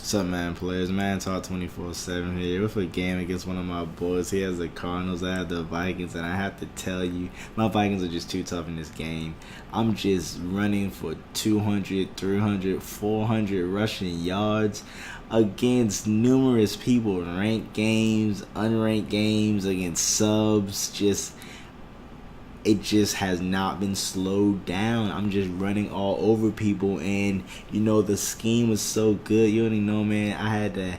What's up, man, players? Man, talk 24/7 here with a game against one of my boys. He has the Cardinals, I have the Vikings, and I have to tell you, my Vikings are just too tough in this game. I'm just running for 200, 300, 400 rushing yards against numerous people, ranked games, unranked games, against subs. It just has not been slowed down. I'm just running all over people, and the scheme was so good. You already know, man. I had to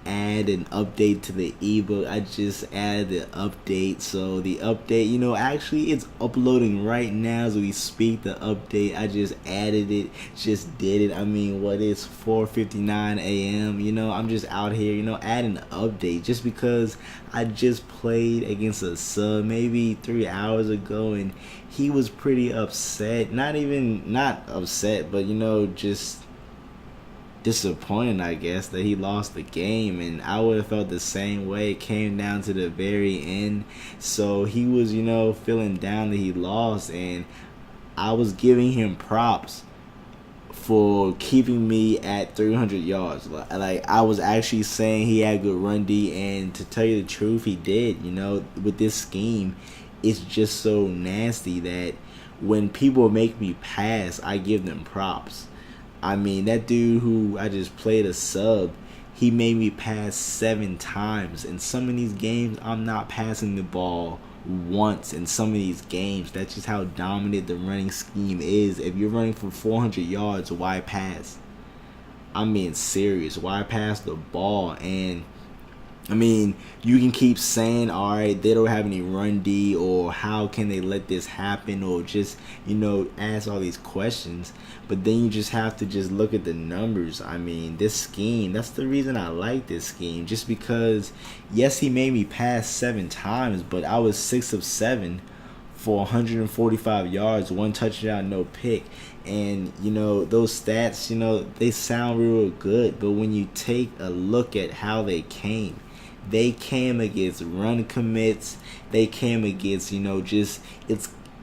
add an update to the ebook. I just added the update, so the update, actually it's uploading right now as we speak. The update, I just added it, just did it. I mean, what is 4:59 a.m. I'm just out here, adding an update just because I just played against a sub maybe 3 hours ago, and he was pretty upset. Not upset, but just disappointed, I guess, that he lost the game, and I would have felt the same way. It came down to the very end, so he was, feeling down that he lost, and I was giving him props for keeping me at 300 yards. Like, I was actually saying he had good run D, and to tell you the truth, he did. With this scheme, it's just so nasty that when people make me pass, I give them props. I mean, that dude who I just played a sub, he made me pass 7 times. In some of these games, I'm not passing the ball once in some of these games. That's just how dominant the running scheme is. If you're running for 400 yards, why pass? I'm being serious. Why pass the ball? And I mean, you can keep saying, all right, they don't have any run D, or how can they let this happen, or just, ask all these questions. But then you just have to just look at the numbers. I mean, this scheme, that's the reason I like this scheme. Just because, yes, he made me pass 7 times, but I was 6 of 7 for 145 yards, 1 touchdown, no pick. And, those stats, they sound real good. But when you take a look at how they came against run commits. They came against, just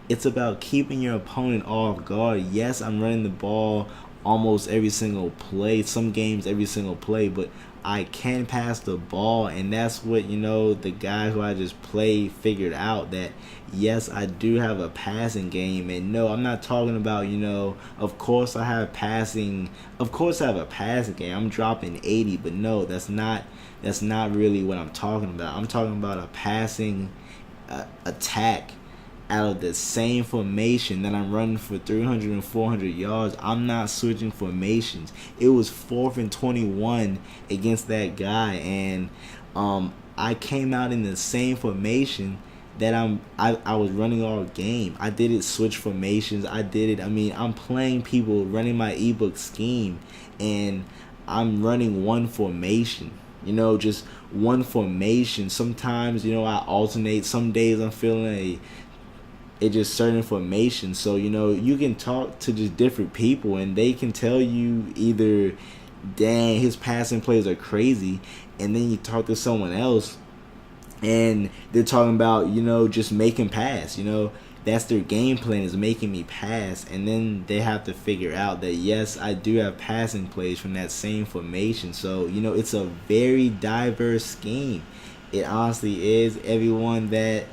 it's about keeping your opponent off guard. Yes, I'm running the ball almost every single play, some games every single play, but I can pass the ball, and that's what, the guy who I just played figured out, that yes, I do have a passing game. And no, I'm not talking about, of course I have passing, of course I have a passing game. I'm dropping 80, but no, that's not really what I'm talking about. I'm talking about a passing attack out of the same formation that I'm running for 300 and 400 yards. I'm not switching formations. It was 4th and 21 against that guy, and I came out in the same formation that I was running all game. I didn't switch formations. I did it. I mean, I'm playing people, running my ebook scheme, and I'm running one formation. Just one formation. Sometimes, I alternate. Some days I'm feeling it's just certain formation. So, you can talk to just different people, and they can tell you either, dang, his passing plays are crazy, and then you talk to someone else, and they're talking about, just making pass. That's their game plan, is making me pass. And then they have to figure out that, yes, I do have passing plays from that same formation. So, it's a very diverse scheme. It honestly is. Everyone that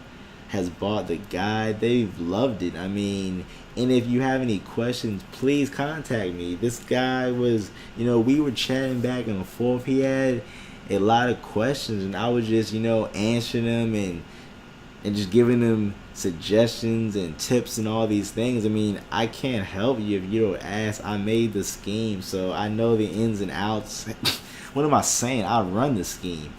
has bought the guide, they've loved it. I mean, and if you have any questions, please contact me. This guy was, we were chatting back and forth. He had a lot of questions, and I was just, answering them and just giving them suggestions and tips and all these things. I mean, I can't help you if you don't ask. I made the scheme, so I know the ins and outs. What am I saying? I run the scheme.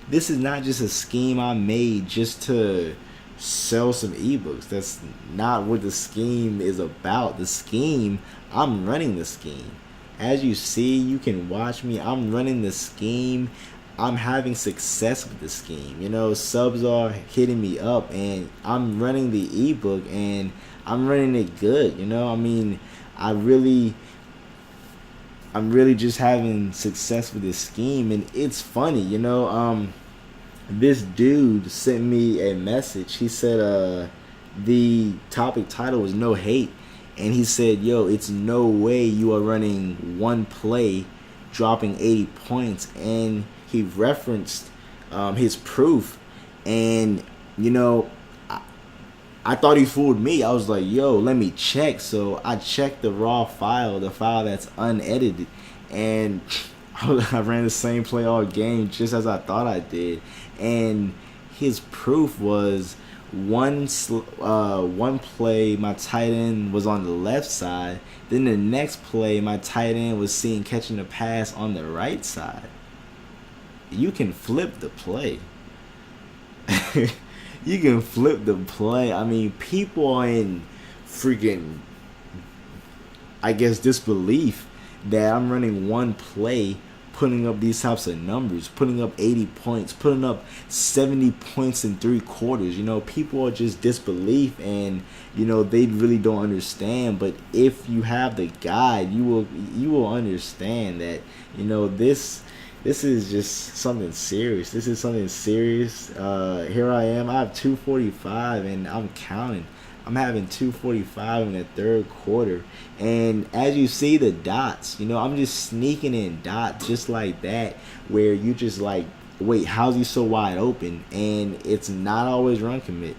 This is not just a scheme I made just to sell some ebooks. That's not what the scheme is about. The scheme, I'm running the scheme. As you see, you can watch me. I'm running the scheme. I'm having success with the scheme. Subs are hitting me up, and I'm running the ebook, and I'm running it good. I mean, I'm really just having success with this scheme. And it's funny, this dude sent me a message. He said the topic title was no hate, and he said, yo, it's no way you are running one play dropping 80 points, and he referenced his proof, and you know, I thought he fooled me. I was like, yo, let me check. So I checked the raw file, the file that's unedited, and I ran the same play all game just as I thought I did. And his proof was one play my tight end was on the left side. Then the next play my tight end was seen catching the pass on the right side. You can flip the play. You can flip the play. I mean, people are in freaking, I guess, disbelief that I'm running one play, putting up these types of numbers, putting up 80 points, putting up 70 points in 3 quarters. You know, people are just disbelief, and you know, they really don't understand. But if you have the guide, you will understand that, you know, this is just something serious. This is something serious. Here I am. I have 245, and I'm counting. I'm having 245 in the third quarter. And as you see the dots, you know, I'm just sneaking in dots just like that, where you just like, wait, how's he so wide open? And it's not always run commit.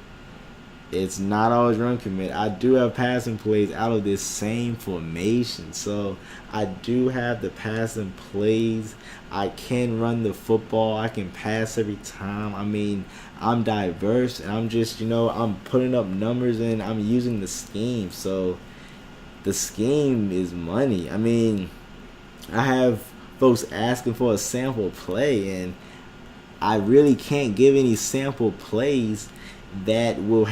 It's not always run commit. I do have passing plays out of this same formation. So I do have the passing plays. I can run the football. I can pass every time. I mean, I'm diverse, and I'm just, you know, I'm putting up numbers, and I'm using the scheme. So the scheme is money. I mean, I have folks asking for a sample play, and I really can't give any sample plays that will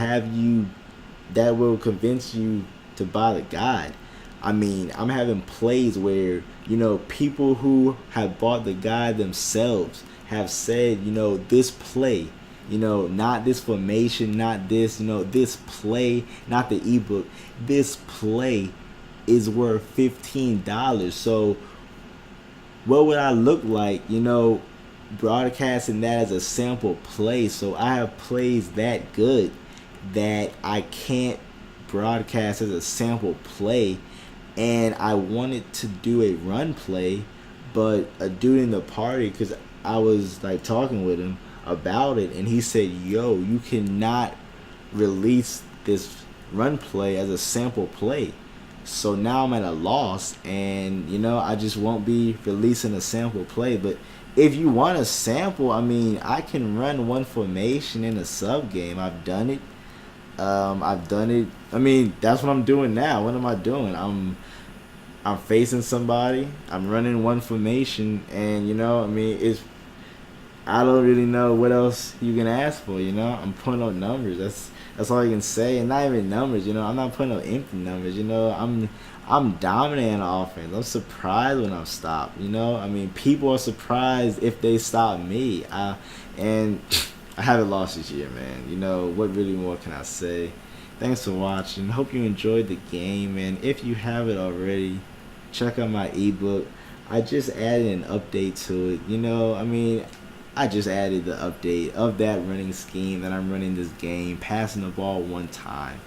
convince you to buy the guide. I mean, I'm having plays where, you know, people who have bought the guide themselves have said, you know, this play, you know, not this formation, not this, you know, this play, not the ebook, this play is worth $15. So what would I look like, you know, broadcasting that as a sample play? So I have plays that good that I can't broadcast as a sample play, and I wanted to do a run play, but a dude in the party, because I was like talking with him about it, and he said, yo, you cannot release this run play as a sample play. So now I'm at a loss, and you know, I just won't be releasing a sample play. But if you want a sample, I mean, I can run one formation in a sub game. I've done it. I mean, that's what I'm doing now. What am I doing? I'm facing somebody. I'm running one formation, and you know, I mean, I don't really know what else you can ask for. You know, I'm putting up numbers. That's all you can say, and not even numbers. You know, I'm not putting up empty numbers. You know, I'm dominating offense. I'm surprised when I'm stopped. You know, I mean, people are surprised if they stop me. And I haven't lost this year, man. You know, what really more can I say? Thanks for watching. Hope you enjoyed the game, and if you haven't already, check out my ebook. I just added an update to it. You know, I mean, I just added the update of that running scheme that I'm running this game, passing the ball one time.